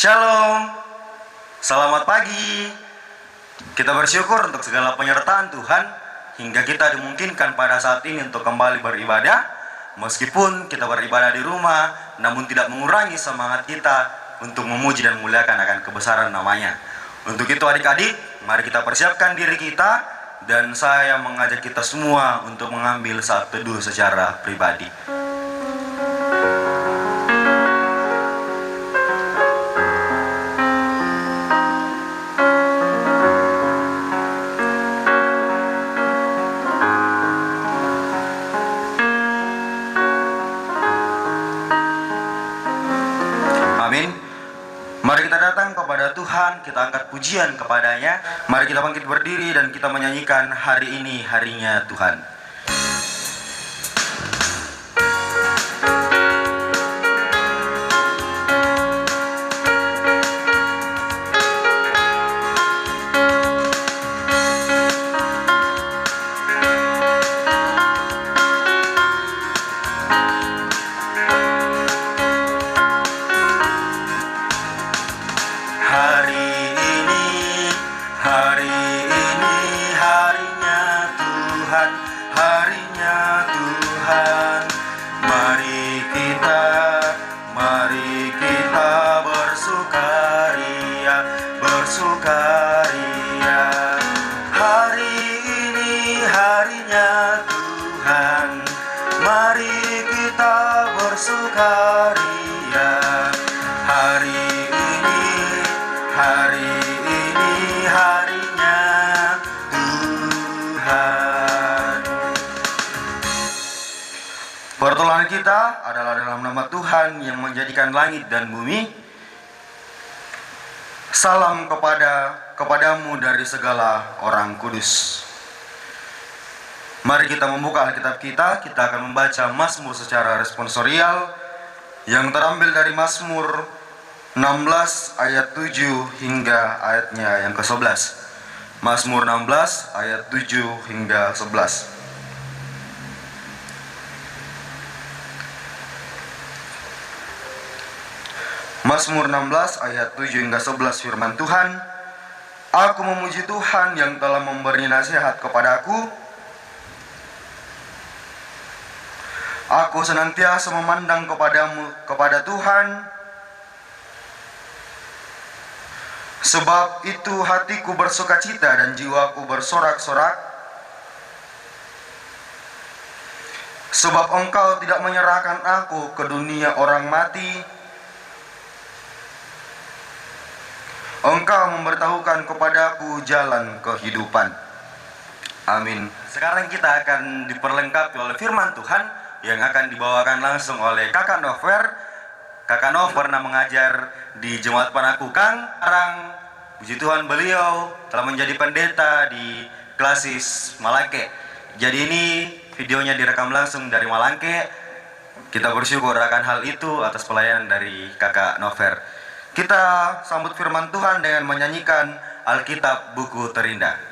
Shalom, selamat pagi. Kita bersyukur untuk segala penyertaan Tuhan hingga kita dimungkinkan pada saat ini untuk kembali beribadah. Meskipun kita beribadah di rumah, namun tidak mengurangi semangat kita untuk memuji dan memuliakan akan kebesaran namanya. Untuk itu adik-adik, mari kita persiapkan diri kita, dan saya mengajak kita semua untuk mengambil saat teduh secara pribadi. Mari kita datang kepada Tuhan, kita angkat pujian kepadanya. Mari kita bangkit berdiri dan kita menyanyikan hari ini harinya Tuhan. Pertolongan kita adalah dalam nama Tuhan yang menjadikan langit dan bumi. Salam kepadamu dari segala orang kudus. Mari kita membuka Alkitab kita akan membaca Mazmur secara responsorial yang terambil dari Mazmur 16 ayat 7 hingga ayatnya yang ke-11. Mazmur 16 ayat 7 hingga 11. Mazmur 16 ayat 7 hingga 11 firman Tuhan. Aku memuji Tuhan yang telah memberi nasihat kepadaku. Aku senantiasa memandang kepada Tuhan. Sebab itu hatiku bersukacita dan jiwaku bersorak-sorak. Sebab Engkau tidak menyerahkan aku ke dunia orang mati. Engkau memberitahukan kepadaku jalan kehidupan. Amin. Sekarang kita akan diperlengkapi oleh firman Tuhan yang akan dibawakan langsung oleh Kakak Nover. Kakak Nover pernah mengajar di Jemaat Panakukang. Sekarang puji Tuhan beliau telah menjadi pendeta di Klasis Malangke. Jadi ini videonya direkam langsung dari Malangke. Kita bersyukur akan hal itu atas pelayanan dari Kakak Nover. Kita sambut firman Tuhan dengan menyanyikan Alkitab Buku Terindah.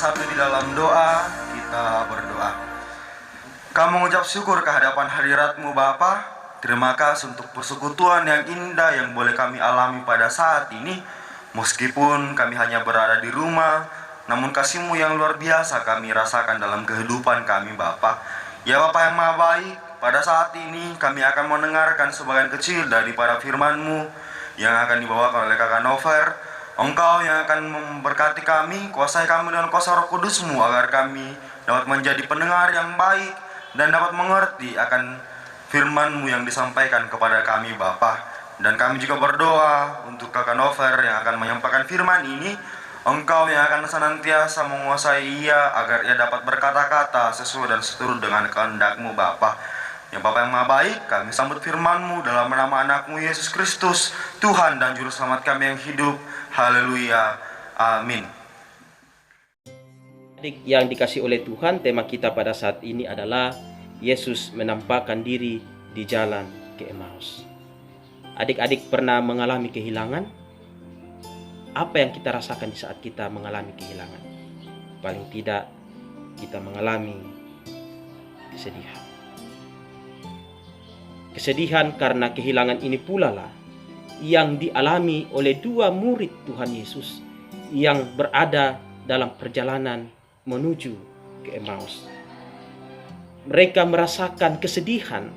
bersatu di dalam doa, kita berdoa. Kami mengucap syukur kehadapan hadirat-Mu Bapa. Terima kasih untuk persekutuan yang indah yang boleh kami alami pada saat ini. Meskipun kami hanya berada di rumah, namun kasih-Mu yang luar biasa kami rasakan dalam kehidupan kami Bapa. Ya Bapa yang Maha Baik, pada saat ini kami akan mendengarkan sebagian kecil daripada firman-Mu yang akan dibawakan oleh Kakak Nover. Engkau yang akan memberkati kami, kuasai kami dengan kuasa Roh Kudus-Mu agar kami dapat menjadi pendengar yang baik dan dapat mengerti akan firman-Mu yang disampaikan kepada kami Bapa. Dan kami juga berdoa untuk Kakak Nover yang akan menyampaikan firman ini. Engkau yang akan senantiasa menguasai ia agar ia dapat berkata-kata sesuai dan seturut dengan kehendak-Mu Bapa. Ya Bapa yang Maha Baik, kami sambut firman-Mu dalam nama anak-Mu Yesus Kristus, Tuhan dan Juru Selamat kami yang hidup. Haleluya. Amin. Adik yang dikasih oleh Tuhan, tema kita pada saat ini adalah Yesus menampakkan diri di jalan ke Emmaus. Adik-adik pernah mengalami kehilangan? Apa yang kita rasakan di saat kita mengalami kehilangan? Paling tidak kita mengalami kesedihan. Kesedihan karena kehilangan ini pula lah yang dialami oleh dua murid Tuhan Yesus yang berada dalam perjalanan menuju ke Emmaus. Mereka merasakan kesedihan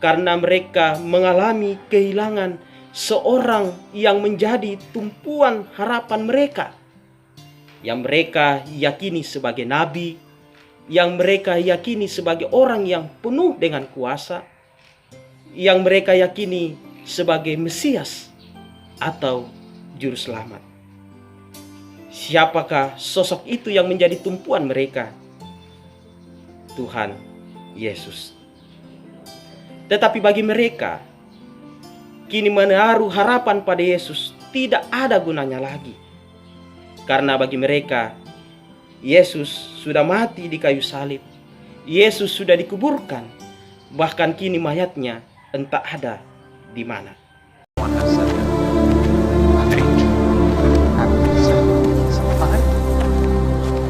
karena mereka mengalami kehilangan seorang yang menjadi tumpuan harapan mereka, yang mereka yakini sebagai nabi, yang mereka yakini sebagai orang yang penuh dengan kuasa, yang mereka yakini sebagai Mesias atau Juru Selamat. Siapakah sosok itu yang menjadi tumpuan mereka? Tuhan Yesus. Tetapi bagi mereka, kini menaruh harapan pada Yesus tidak ada gunanya lagi. Karena bagi mereka, Yesus sudah mati di kayu salib. Yesus sudah dikuburkan. Bahkan kini mayatnya entah ada di mana.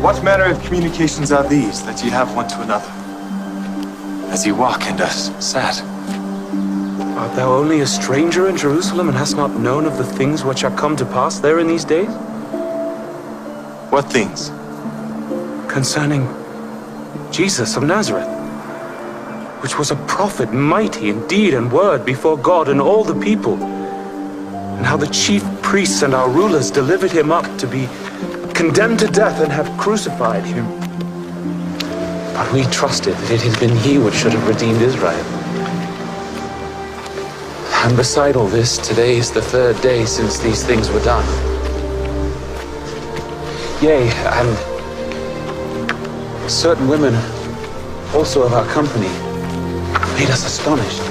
What manner of communications are these that ye have one to another, as ye walk and are sad? Art thou only a stranger in Jerusalem, and hast not known of the things which are come to pass there in these days? What things? Concerning Jesus of Nazareth, which was a prophet, mighty in deed and word before God and all the people, and how the chief priests and our rulers delivered him up to be condemned to death and have crucified him. But we trusted that it had been he which should have redeemed Israel. And beside all this, today is the third day since these things were done. Yea, and certain women also of our company made us astonished,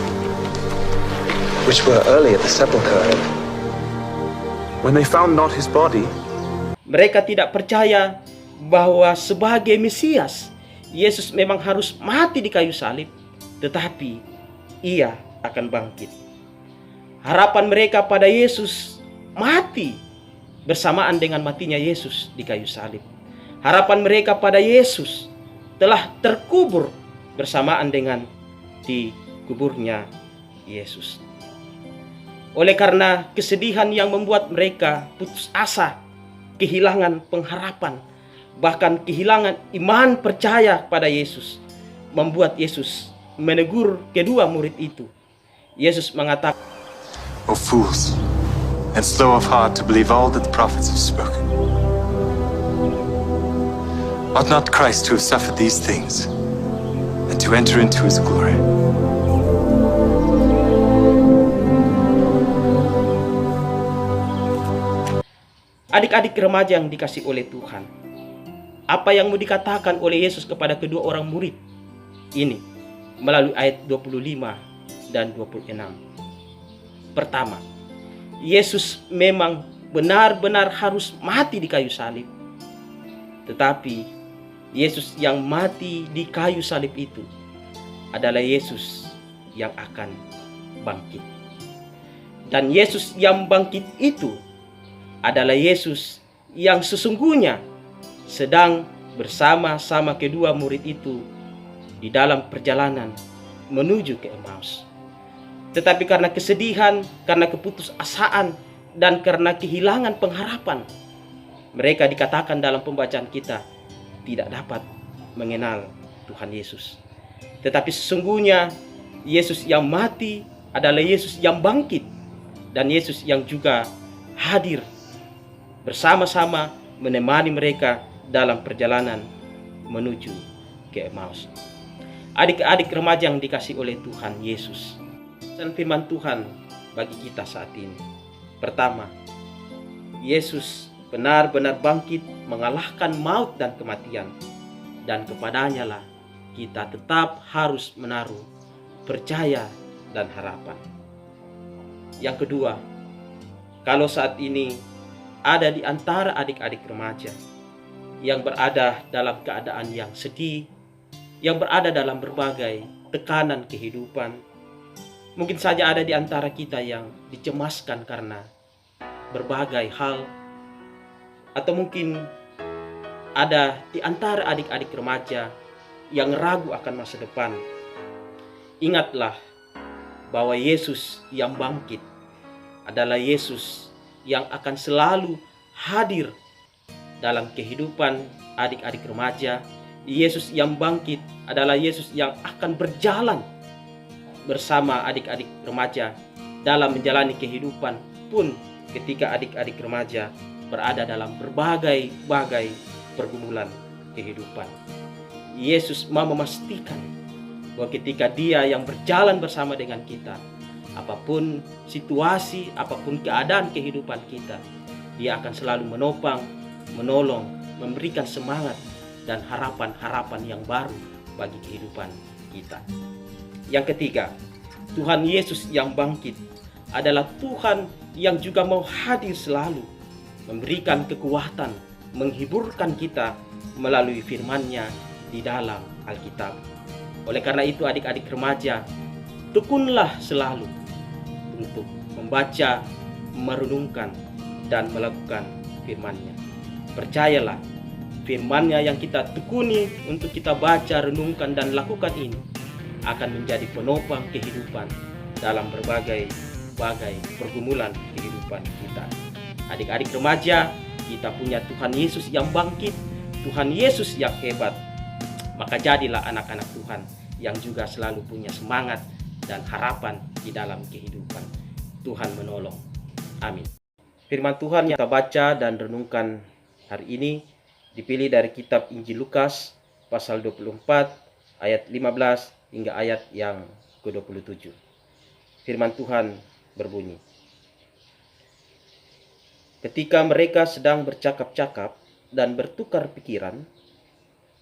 which were early at the sepulchre. When they found not his body, mereka tidak percaya bahwa sebagai Mesias, Yesus memang harus mati di kayu salib, tetapi ia akan bangkit. Harapan mereka pada Yesus mati bersamaan dengan matinya Yesus di kayu salib. Harapan mereka pada Yesus telah terkubur bersamaan dengan dikuburnya Yesus. Oleh karena kesedihan yang membuat mereka putus asa, kehilangan pengharapan, bahkan kehilangan iman percaya pada Yesus, membuat Yesus menegur kedua murid itu. Yesus mengatakan, O fools, and slow of heart to believe all that the prophets have spoken. Ought not Christ to have suffered these things, and to enter into his glory? Adik-adik remaja yang dikasih oleh Tuhan, apa yang mau dikatakan oleh Yesus kepada kedua orang murid ini melalui ayat 25 dan 26. Pertama, Yesus memang benar-benar harus mati di kayu salib. Tetapi Yesus yang mati di kayu salib itu adalah Yesus yang akan bangkit. Dan Yesus yang bangkit itu adalah Yesus yang sesungguhnya sedang bersama-sama kedua murid itu di dalam perjalanan menuju ke Emmaus. Tetapi karena kesedihan, karena keputusasaan, dan karena kehilangan pengharapan, mereka dikatakan dalam pembacaan kita tidak dapat mengenal Tuhan Yesus. Tetapi sesungguhnya Yesus yang mati adalah Yesus yang bangkit, dan Yesus yang juga hadir bersama-sama menemani mereka dalam perjalanan menuju ke Emmaus. Adik-adik remaja yang dikasihi oleh Tuhan Yesus, dan firman Tuhan bagi kita saat ini. Pertama, Yesus benar-benar bangkit mengalahkan maut dan kematian, dan kepadanya lah kita tetap harus menaruh percaya dan harapan. Yang kedua, kalau saat ini ada di antara adik-adik remaja yang berada dalam keadaan yang sedih, yang berada dalam berbagai tekanan kehidupan, mungkin saja ada di antara kita yang dicemaskan karena berbagai hal, atau mungkin ada di antara adik-adik remaja yang ragu akan masa depan. Ingatlah bahwa Yesus yang bangkit adalah Yesus yang akan selalu hadir dalam kehidupan adik-adik remaja. Yesus yang bangkit adalah Yesus yang akan berjalan bersama adik-adik remaja dalam menjalani kehidupan pun ketika adik-adik remaja berada dalam berbagai pergumulan kehidupan. Yesus mau memastikan bahwa ketika Dia yang berjalan bersama dengan kita, apapun situasi, apapun keadaan kehidupan kita, Dia akan selalu menopang, menolong, memberikan semangat dan harapan-harapan yang baru bagi kehidupan kita. Yang ketiga, Tuhan Yesus yang bangkit adalah Tuhan yang juga mau hadir selalu, memberikan kekuatan, menghiburkan kita melalui firman-Nya di dalam Alkitab. Oleh karena itu adik-adik remaja, tekunlah selalu untuk membaca, merenungkan, dan melakukan firman-Nya. Percayalah, firman-Nya yang kita tekuni untuk kita baca, renungkan, dan lakukan ini akan menjadi penopang kehidupan dalam berbagai pergumulan kehidupan kita. Adik-adik remaja, kita punya Tuhan Yesus yang bangkit, Tuhan Yesus yang hebat. Maka jadilah anak-anak Tuhan yang juga selalu punya semangat dan harapan di dalam kehidupan. Tuhan menolong. Amin. Firman Tuhan yang kita baca dan renungkan hari ini dipilih dari kitab Injil Lukas pasal 24 ayat 15 hingga ayat yang ke-27. Firman Tuhan berbunyi, ketika mereka sedang bercakap-cakap dan bertukar pikiran,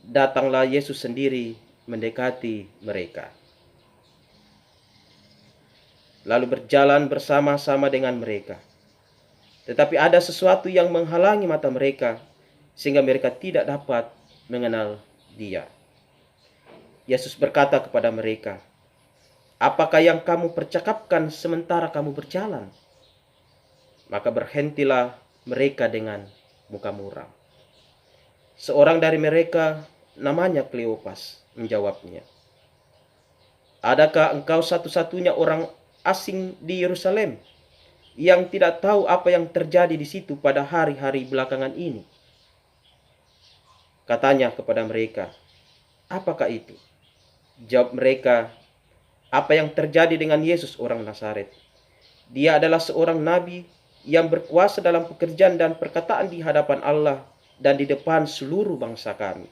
datanglah Yesus sendiri mendekati mereka. Lalu berjalan bersama-sama dengan mereka. Tetapi ada sesuatu yang menghalangi mata mereka, sehingga mereka tidak dapat mengenal Dia. Yesus berkata kepada mereka, apakah yang kamu percakapkan sementara kamu berjalan? Maka berhentilah mereka dengan muka muram. Seorang dari mereka, namanya Kleopas, menjawabnya, adakah engkau satu-satunya orang asing di Yerusalem yang tidak tahu apa yang terjadi di situ pada hari-hari belakangan ini? Katanya kepada mereka, apakah itu? Jawab mereka, apa yang terjadi dengan Yesus orang Nazaret? Dia adalah seorang nabi yang berkuasa dalam pekerjaan dan perkataan di hadapan Allah dan di depan seluruh bangsa kami.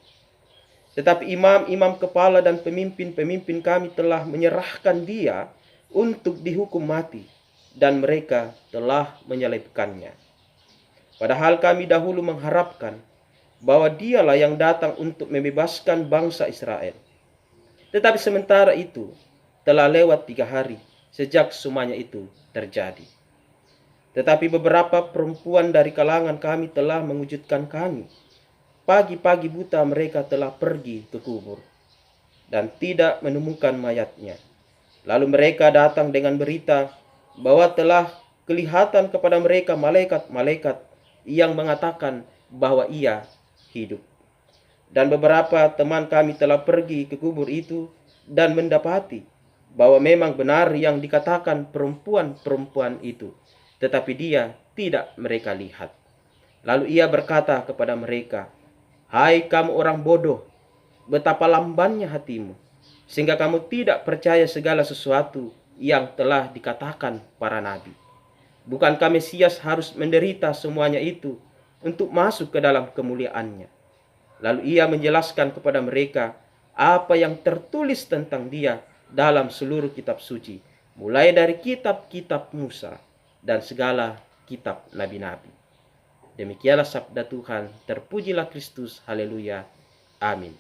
Tetapi imam-imam kepala dan pemimpin-pemimpin kami telah menyerahkan Dia untuk dihukum mati, dan mereka telah menyalibkannya. Padahal kami dahulu mengharapkan bahwa Dialah yang datang untuk membebaskan bangsa Israel. Tetapi sementara itu telah lewat 3 hari sejak semuanya itu terjadi. Tetapi beberapa perempuan dari kalangan kami telah mengejutkan kami. Pagi-pagi buta mereka telah pergi ke kubur dan tidak menemukan mayatnya. Lalu mereka datang dengan berita bahwa telah kelihatan kepada mereka malaikat-malaikat yang mengatakan bahwa ia hidup. Dan beberapa teman kami telah pergi ke kubur itu dan mendapati bahwa memang benar yang dikatakan perempuan-perempuan itu, tetapi dia tidak mereka lihat. Lalu ia berkata kepada mereka, "Hai kamu orang bodoh, betapa lambannya hatimu, sehingga kamu tidak percaya segala sesuatu yang telah dikatakan para nabi. Bukankah Mesias harus menderita semuanya itu untuk masuk ke dalam kemuliaannya?" Lalu ia menjelaskan kepada mereka apa yang tertulis tentang dia dalam seluruh kitab suci, mulai dari kitab-kitab Musa dan segala kitab nabi-nabi. Demikianlah sabda Tuhan, terpujilah Kristus, haleluya, amin.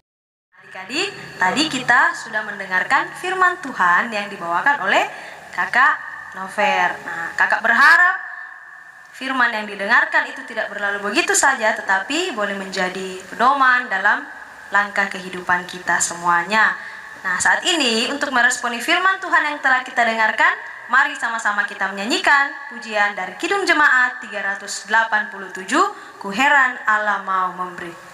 Adik-adik, tadi kita sudah mendengarkan firman Tuhan yang dibawakan oleh Kakak Nover. Nah, Kakak berharap firman yang didengarkan itu tidak berlalu begitu saja, tetapi boleh menjadi pedoman dalam langkah kehidupan kita semuanya. Nah, saat ini untuk meresponi firman Tuhan yang telah kita dengarkan, mari sama-sama kita menyanyikan pujian dari Kidung Jemaat 387, Ku Heran Allah Mau Memberi.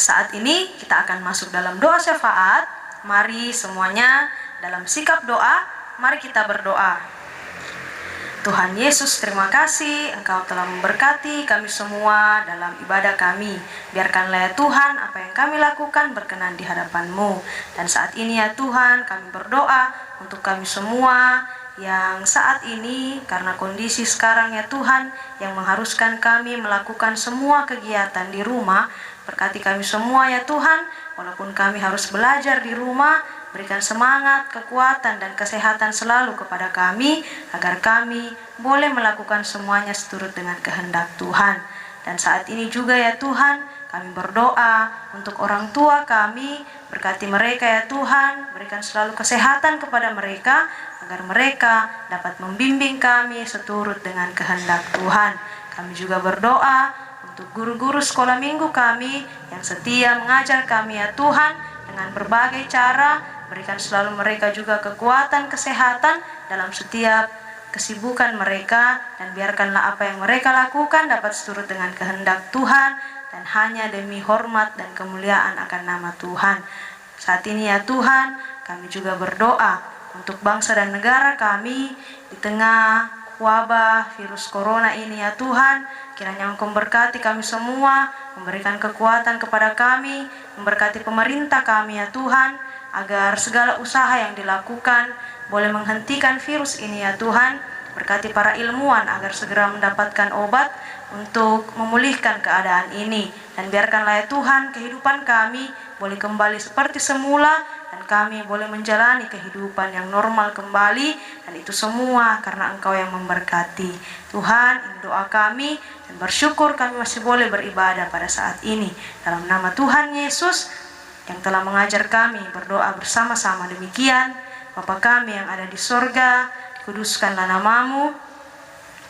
Saat ini kita akan masuk dalam doa syafaat. Mari semuanya dalam sikap doa, mari kita berdoa. Tuhan Yesus, terima kasih Engkau telah memberkati kami semua dalam ibadah kami. Biarkanlah ya Tuhan apa yang kami lakukan berkenan di hadapan-Mu. Dan saat ini ya Tuhan, kami berdoa untuk kami semua yang saat ini karena kondisi sekarang ya Tuhan yang mengharuskan kami melakukan semua kegiatan di rumah. Berkati kami semua ya Tuhan, walaupun kami harus belajar di rumah, berikan semangat, kekuatan, dan kesehatan selalu kepada kami, agar kami boleh melakukan semuanya seturut dengan kehendak Tuhan. Dan saat ini juga ya Tuhan, kami berdoa untuk orang tua kami, berkati mereka ya Tuhan, berikan selalu kesehatan kepada mereka, agar mereka dapat membimbing kami seturut dengan kehendak Tuhan. Kami juga berdoa untuk guru-guru sekolah minggu kami yang setia mengajar kami ya Tuhan dengan berbagai cara, berikan selalu mereka juga kekuatan, kesehatan dalam setiap kesibukan mereka, dan biarkanlah apa yang mereka lakukan dapat seturut dengan kehendak Tuhan dan hanya demi hormat dan kemuliaan akan nama Tuhan. Saat ini ya Tuhan, kami juga berdoa untuk bangsa dan negara kami di tengah wabah virus corona ini ya Tuhan. Kiranya Engkau memberkati kami semua, memberikan kekuatan kepada kami, memberkati pemerintah kami ya Tuhan, agar segala usaha yang dilakukan boleh menghentikan virus ini ya Tuhan. Berkati para ilmuwan agar segera mendapatkan obat untuk memulihkan keadaan ini. Dan biarkanlah ya Tuhan kehidupan kami boleh kembali seperti semula, dan kami boleh menjalani kehidupan yang normal kembali, dan itu semua karena Engkau yang memberkati. Tuhan, ini doa kami, dan bersyukur kami masih boleh beribadah pada saat ini. Dalam nama Tuhan Yesus yang telah mengajar kami berdoa bersama-sama demikian. Bapa kami yang ada di sorga, dikuduskanlah namamu,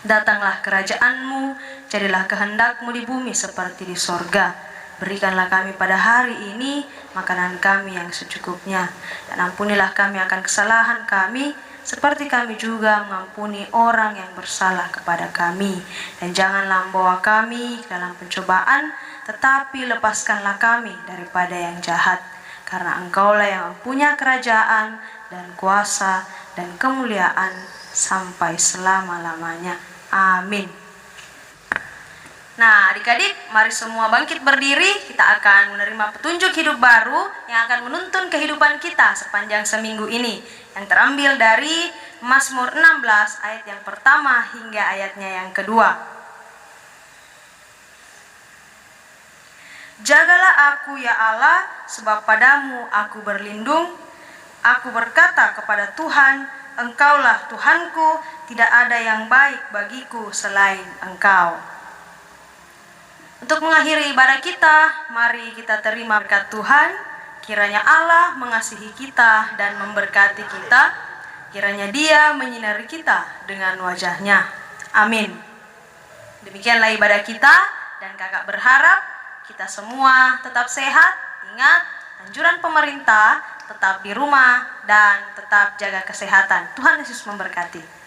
datanglah kerajaan-Mu, jadilah kehendak-Mu di bumi seperti di sorga. Berikanlah kami pada hari ini makanan kami yang secukupnya, dan ampunilah kami akan kesalahan kami, seperti kami juga mengampuni orang yang bersalah kepada kami. Dan janganlah membawa kami ke dalam pencobaan, tetapi lepaskanlah kami daripada yang jahat. Karena Engkaulah yang mempunyai kerajaan dan kuasa dan kemuliaan sampai selama-lamanya. Amin. Nah, adik-adik, mari semua bangkit berdiri. Kita akan menerima petunjuk hidup baru yang akan menuntun kehidupan kita sepanjang seminggu ini, yang terambil dari Mazmur 16 ayat yang pertama hingga ayatnya yang kedua. Jagalah aku ya Allah, sebab padamu aku berlindung. Aku berkata kepada Tuhan, Engkaulah Tuhanku, tidak ada yang baik bagiku selain Engkau. Untuk mengakhiri ibadah kita, mari kita terima berkat Tuhan. Kiranya Allah mengasihi kita dan memberkati kita. Kiranya Dia menyinari kita dengan wajah-Nya. Amin. Demikianlah ibadah kita, dan kakak berharap kita semua tetap sehat. Ingat anjuran pemerintah, tetap di rumah dan tetap jaga kesehatan. Tuhan Yesus memberkati.